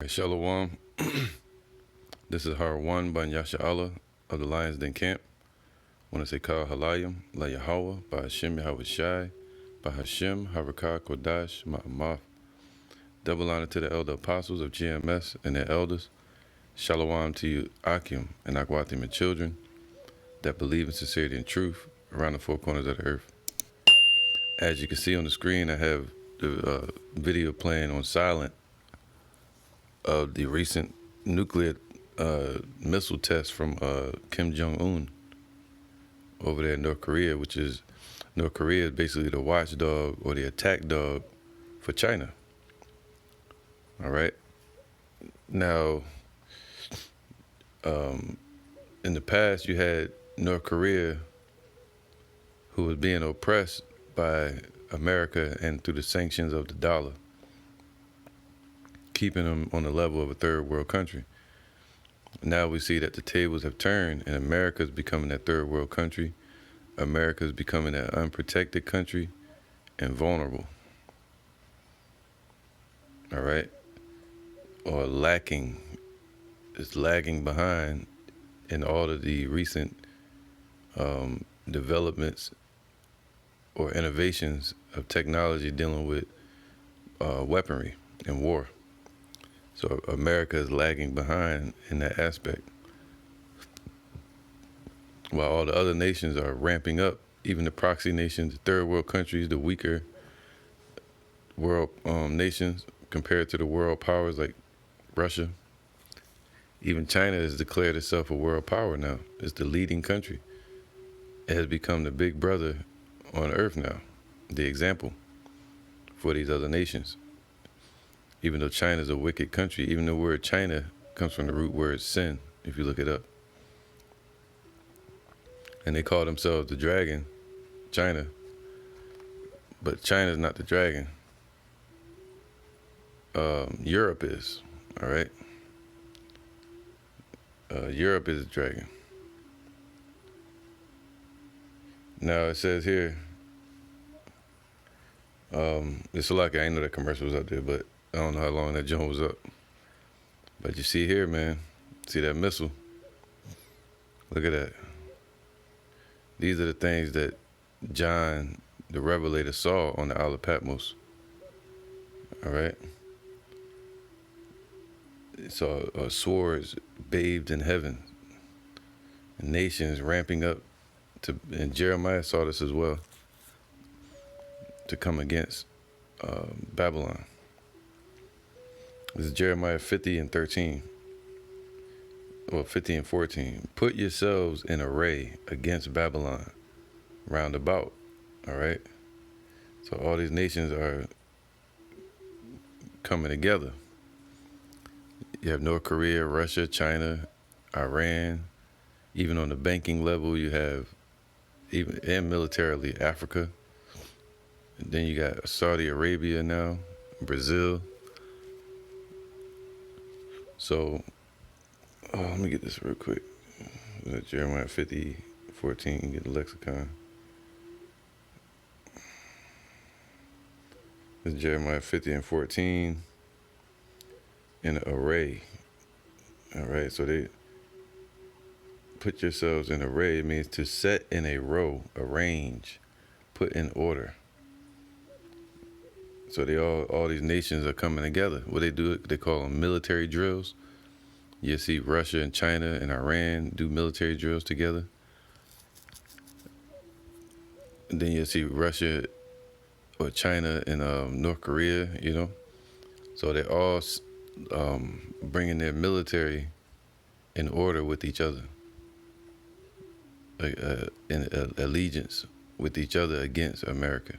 right, Shalom. This is Har 1 by Yasha Allah of the Lions Den Camp. Want to say Kal Halayim, La Yahweh, by Hashem Yahweh Shai, by Hashem, Harakah Kodash, Ma'amaf. Double honor to the elder apostles of GMS and their elders. Shalom to you, Akim and Akwatim and children that believe in sincerity and truth around the four corners of the earth. As you can see on the screen, I have the video playing on silent of the recent nuclear missile test from Kim Jong-un over there in North Korea, which is, North Korea is basically the watchdog or the attack dog for China. All right. Now, in the past, you had North Korea, who was being oppressed by America and through the sanctions of the dollar, keeping them on the level of a third world country. Now we see that the tables have turned and America is becoming that third world country. America is becoming an unprotected country and vulnerable. All right? Or lacking. It's lagging behind in all of the recent developments or innovations of technology dealing with weaponry and war. So America is lagging behind in that aspect, while all the other nations are ramping up. Even the proxy nations, the third world countries, the weaker world nations compared to the world powers like Russia. Even China has declared itself a world power now. It's the leading country. It has become the big brother on earth now, the example for these other nations. Even though China is a wicked country, even the word China comes from the root word sin, if you look it up. And they call themselves the dragon, China. But China is not the dragon. Europe is, all right? Europe is the dragon. Now it says here, it's like I ain't know that commercial was out there, but I don't know how long that joint was up. But you see here, man, see that missile? Look at that. These are the things that John, the Revelator, saw on the Isle of Patmos. All right? It saw swords bathed in heaven, nations ramping up to, and Jeremiah saw this as well, to come against Babylon. This is Jeremiah 50 and 13, or 50 and 14. Put yourselves in array against Babylon round about, all right? So all these nations are coming together. You have North Korea, Russia, China, Iran. Even on the banking level, you have, even and militarily, Africa. And then you got Saudi Arabia now, Brazil. So, let me get this real quick. Jeremiah 50:14, get the lexicon. This is Jeremiah 50 and 14. In an array. All right, so they put yourselves in array. It means to set in a row, arrange, put in order. So they all these nations are coming together. What they do, they call them military drills. You see Russia and China and Iran do military drills together. And then you see Russia or China and North Korea, you know. So they're all bringing their military in order with each other, in allegiance with each other against America,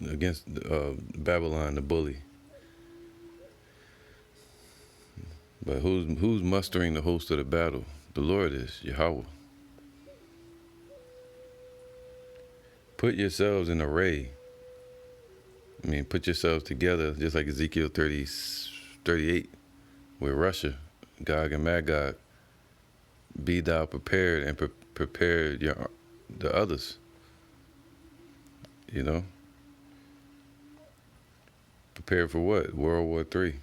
against Babylon, the bully. But who's mustering the host of the battle? The Lord is, Yahweh. Put yourselves in array. I mean, put yourselves together, just like Ezekiel 38, with Russia, Gog and Magog. Be thou prepared and prepare the others. You know? Prepared for what? World War III.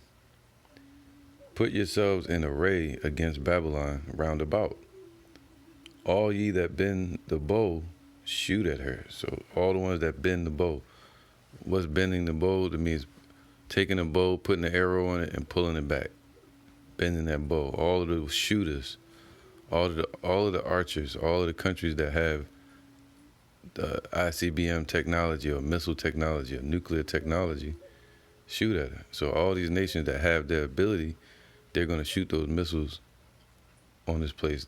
Put yourselves in array against Babylon round about. All ye that bend the bow, shoot at her. So all the ones that bend the bow. What's bending the bow? That means taking a bow, putting an arrow on it, and pulling it back. Bending that bow. All of the shooters, all of the archers, all of the countries that have the ICBM technology or missile technology or nuclear technology, shoot at her. So all these nations that have the ability, they're going to shoot those missiles on this place,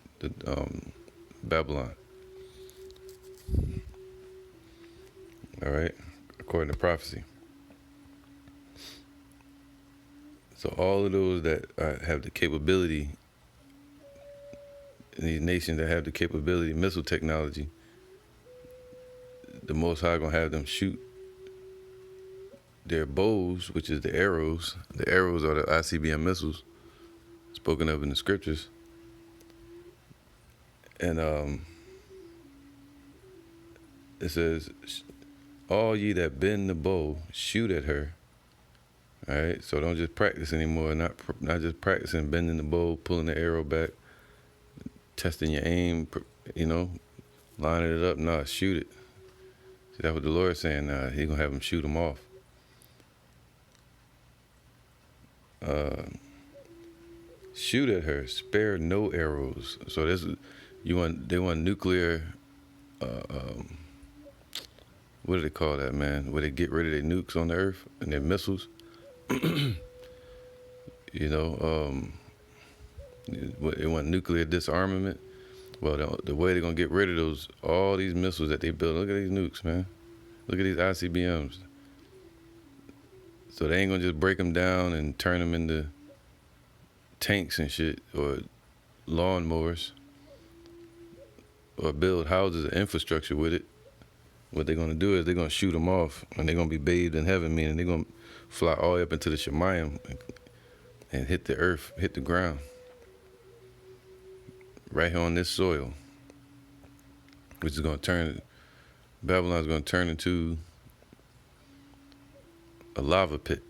Babylon. All right, according to prophecy. So all of those that have the capability, these nations that have the capability, missile technology, the Most High gonna have them shoot their bows, which is the arrows. The arrows are the ICBM missiles spoken of in the scriptures. And it says, all ye that bend the bow, shoot at her. All right, so don't just practice anymore. Not just practicing bending the bow, pulling the arrow back, testing your aim, lining it up. No, shoot it. See, that's what the Lord's saying. He's gonna have them shoot them off. Shoot at her, spare no arrows. So they want nuclear. What do they call that, man? Where they get rid of their nukes on the earth and their missiles. They want nuclear disarmament. Well, the way they're gonna get rid of all these missiles that they build. Look at these nukes, man. Look at these ICBMs. So they ain't gonna just break them down and turn them into tanks and shit, or lawnmowers, or build houses and infrastructure with it. What they're gonna do is they're gonna shoot them off, and they're gonna be bathed in heaven, meaning they're gonna fly all the way up into the Shemayim and hit the earth, hit the ground, right here on this soil, which is gonna turn, Babylon's gonna turn into a lava pit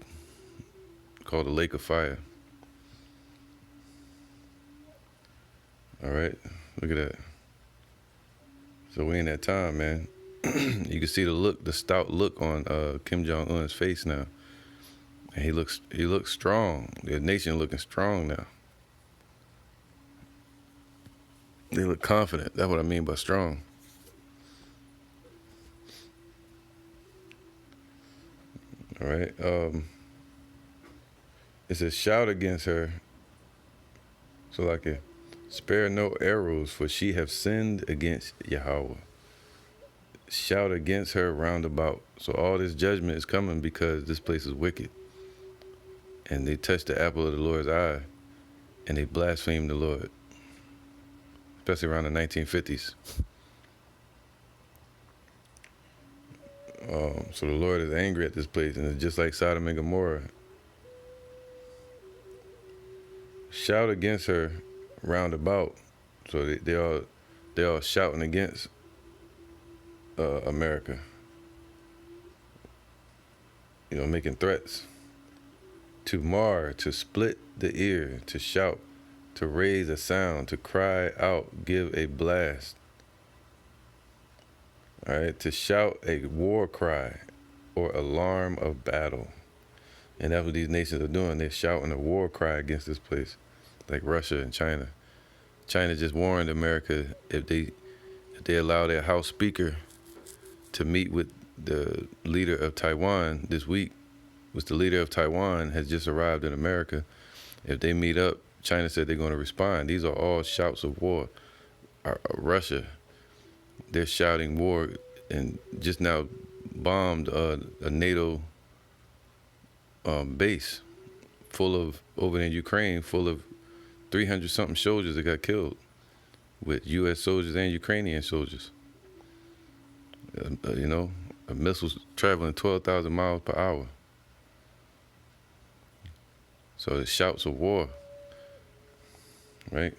called the Lake of Fire. All right, look at that. So we in that time, man. You can see the stout look on Kim Jong-un's face now. And he looks strong. The nation looking strong now. They look confident. That's what I mean by strong. All right. It says, shout against her. So like it, spare no arrows, for she have sinned against Yahweh. Shout against her round about. So all this judgment is coming because this place is wicked. And they touched the apple of the Lord's eye, and they blasphemed the Lord, especially around the 1950s. So the Lord is angry at this place, and it's just like Sodom and Gomorrah. Shout against her round about. So they all shouting against America. Making threats. To mar, to split the ear, to shout, to raise a sound, to cry out, give a blast. All right, to shout a war cry or alarm of battle. And that's what these nations are doing. They're shouting a war cry against this place, like Russia and China. China just warned America if they allow their House Speaker to meet with the leader of Taiwan this week, which the leader of Taiwan has just arrived in America. If they meet up, China said they're going to respond. These are all shouts of war. Russia, they're shouting war, and just now bombed a NATO base over in Ukraine, full of 300-something soldiers that got killed, with U.S. soldiers and Ukrainian soldiers. Missiles traveling 12,000 miles per hour. So it's shouts of war, right?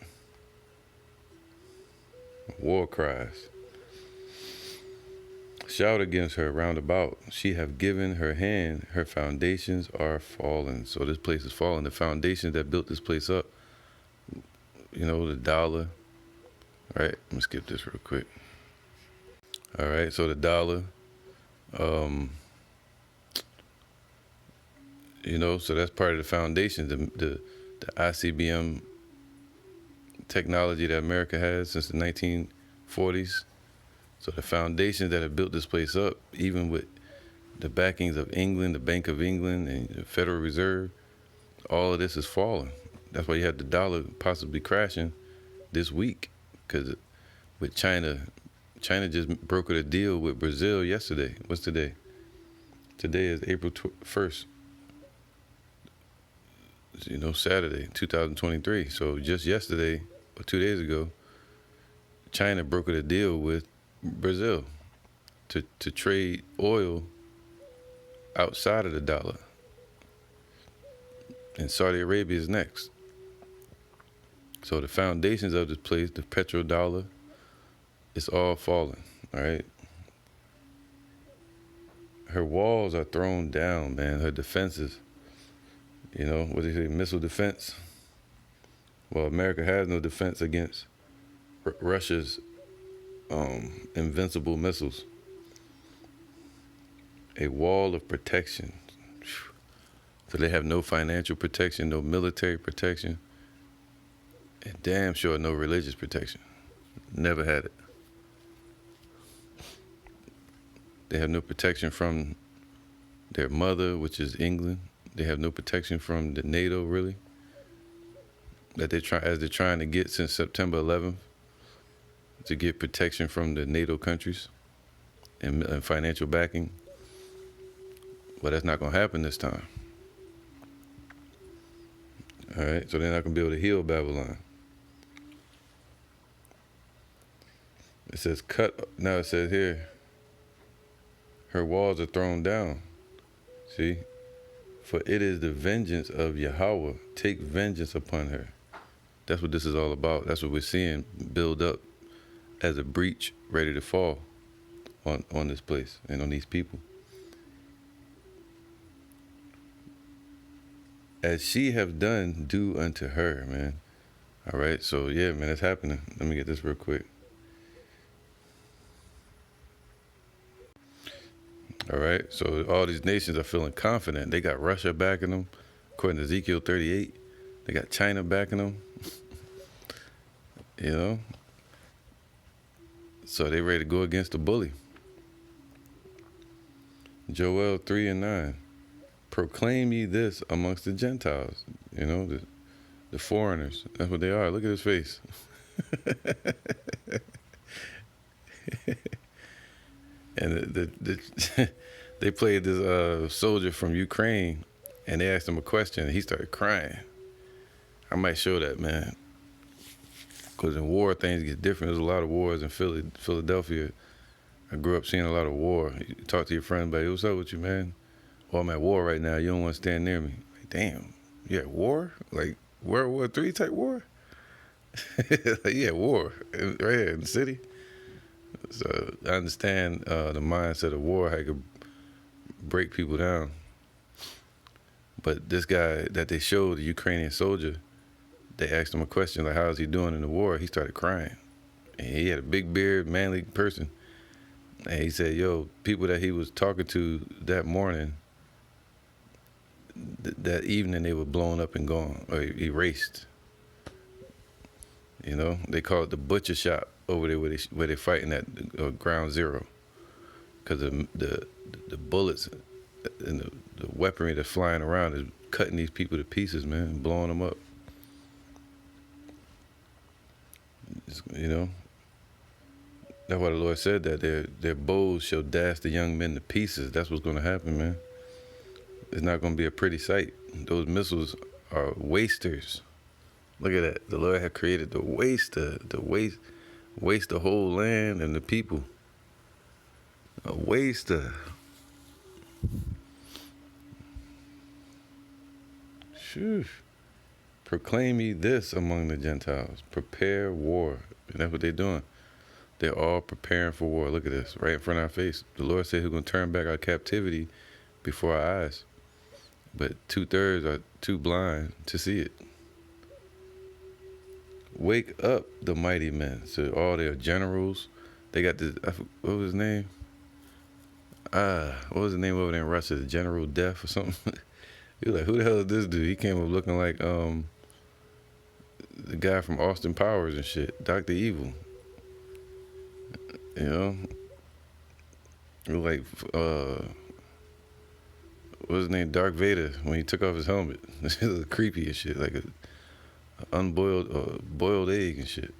War cries. Shout against her round about. She have given her hand. Her foundations are fallen. So this place is falling. The foundations that built this place up, the dollar. All right, let me skip this real quick. All right, so the dollar, so that's part of the foundation. The ICBM technology that America has since the 1940s. So the foundations that have built this place up, even with the backings of England, the Bank of England, and the Federal Reserve, all of this is falling. That's why you have the dollar possibly crashing this week, because with China just brokered a deal with Brazil yesterday. What's today? Today is April 1st. Saturday, 2023. So just yesterday, or 2 days ago, China brokered a deal with Brazil to trade oil outside of the dollar. And Saudi Arabia is next. So the foundations of this place, the petrodollar, it's all falling, all right? Her walls are thrown down, man. Her defenses, what do they say, missile defense? Well, America has no defense against Russia's invincible missiles. A wall of protection. So they have no financial protection, no military protection, and damn sure no religious protection. Never had it. They have no protection from their mother, which is England. They have no protection from the NATO, really, that they're trying to get since September 11th, to get protection from the NATO countries and financial backing. But that's not going to happen this time. All right, so they're not going to be able to heal Babylon. It says now it says here, her walls are thrown down. See? For it is the vengeance of Yahweh. Take vengeance upon her. That's what this is all about. That's what we're seeing build up as a breach ready to fall on this place and on these people. As she have done, do unto her, man. All right, so yeah, man, it's happening. Let me get this real quick. All right, so all these nations are feeling confident. They got Russia backing them, according to Ezekiel 38. They got China backing them. So they ready to go against the bully. Joel 3:9. Proclaim ye this amongst the Gentiles. The foreigners. That's what they are. Look at his face. And they played this soldier from Ukraine, and they asked him a question, and he started crying. I might show that, man. Because in war, things get different. There's a lot of wars in Philadelphia. I grew up seeing a lot of war. You talk to your friend, buddy, what's up with you, man? Well, I'm at war right now. You don't want to stand near me. Like, damn, you at war? Like World War III type war? Like, you at war right here in the city? So I understand the mindset of war, how it could break people down. But this guy that they showed, the Ukrainian soldier, they asked him a question like, how's he doing in the war? He started crying. And he had a big beard, manly person. And he said, people that he was talking to that morning, that evening they were blown up and gone, or erased. They call it the butcher shop over there where they're fighting at ground zero. Because the bullets and the weaponry that's flying around is cutting these people to pieces, man, and blowing them up. That's why the Lord said that their bows shall dash the young men to pieces. That's what's going to happen, man. It's not going to be a pretty sight. Those missiles are wasters. Look at that. The Lord had created the waster, waste the whole land and the people. A waster. Shoo. Proclaim ye this among the Gentiles. Prepare war. And that's what they're doing. They're all preparing for war. Look at this, right in front of our face. The Lord said He's going to turn back our captivity before our eyes. But 2/3 are too blind to see it. Wake up the mighty men. So all their generals, they got this, what was his name? What was the name of it in Russia? General Death or something? He was like, who the hell is this dude? He came up looking like the guy from Austin Powers and shit, Dr. Evil. You know? It was like, what was his name? Darth Vader, when he took off his helmet. It was creepy and shit, like a unboiled, boiled egg and shit.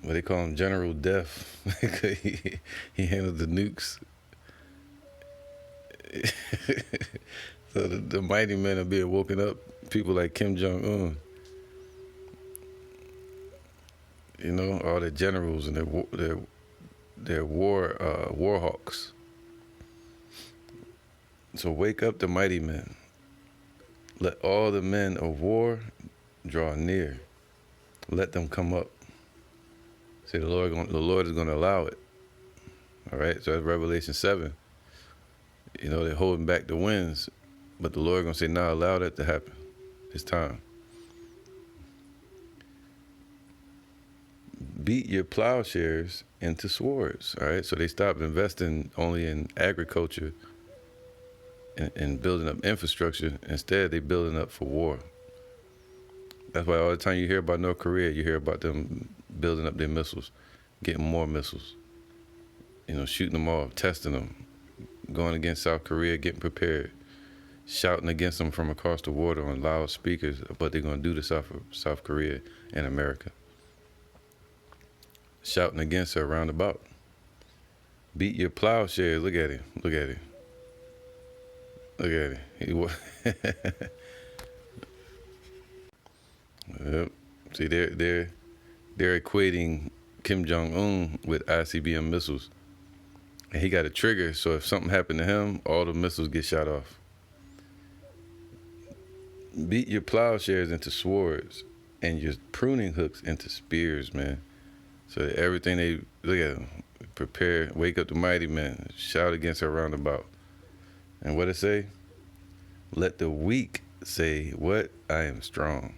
But they call him General Death. he handled the nukes. So the mighty men are being woken up. People like Kim Jong-un. You know, all the generals and their war hawks. So wake up the mighty men. Let all the men of war draw near. Let them come up. See, the Lord is going to allow it. All right, so that's Revelation 7. You know, they're holding back the winds, but the Lord going to say, nah, allow that to happen. It's time. Beat your plowshares into swords. All right, so they stopped investing only in agriculture and building up infrastructure. Instead, they building up for war. That's why all the time you hear about North Korea, you hear about them building up their missiles, getting more missiles, you know, shooting them off, testing them, going against South Korea, getting prepared, shouting against them from across the water on loudspeakers, but they're going to do to South Korea and America. Shouting against her roundabout. Beat your plowshares. Look at him. Look at him. Look at him. Yep. See, they're equating Kim Jong-un with ICBM missiles. And he got a trigger, so if something happened to him, all the missiles get shot off. Beat your plowshares into swords and your pruning hooks into spears, man. So everything they, look at them, prepare, wake up the mighty men, shout against her roundabout. And what it say? Let the weak say, what? I am strong.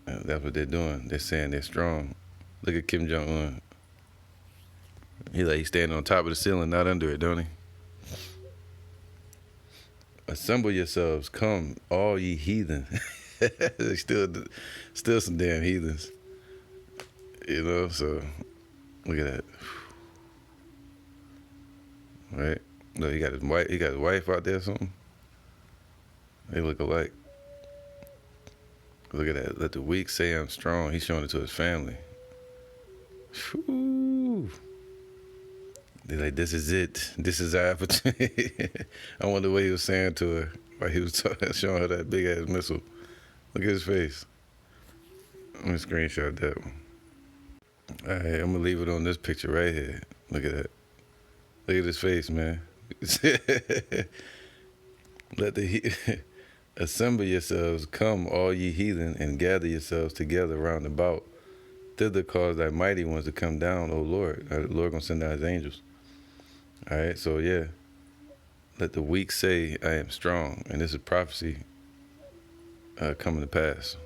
And that's what they're doing. They're saying they're strong. Look at Kim Jong-un. He's standing on top of the ceiling, not under it, don't he? Assemble yourselves, come, all ye heathen. They still some damn heathens. You know, so look at that. Right? Look, he got his wife out there or something. They look alike. Look at that. Let the weak say I'm strong. He's showing it to his family. Whew. They're like, this is it. This is our opportunity. I wonder what he was saying to her while he was showing her that big ass missile. Look at his face. Let me screenshot that one. All right, I'm gonna leave it on this picture right here. Look at that. Look at his face, man. Let the assemble yourselves, come, all ye heathen, and gather yourselves together round about. Thither cause thy mighty ones to come down, O Lord. The Lord gonna send out his angels. All right, so yeah. Let the weak say, I am strong. And this is prophecy coming to pass.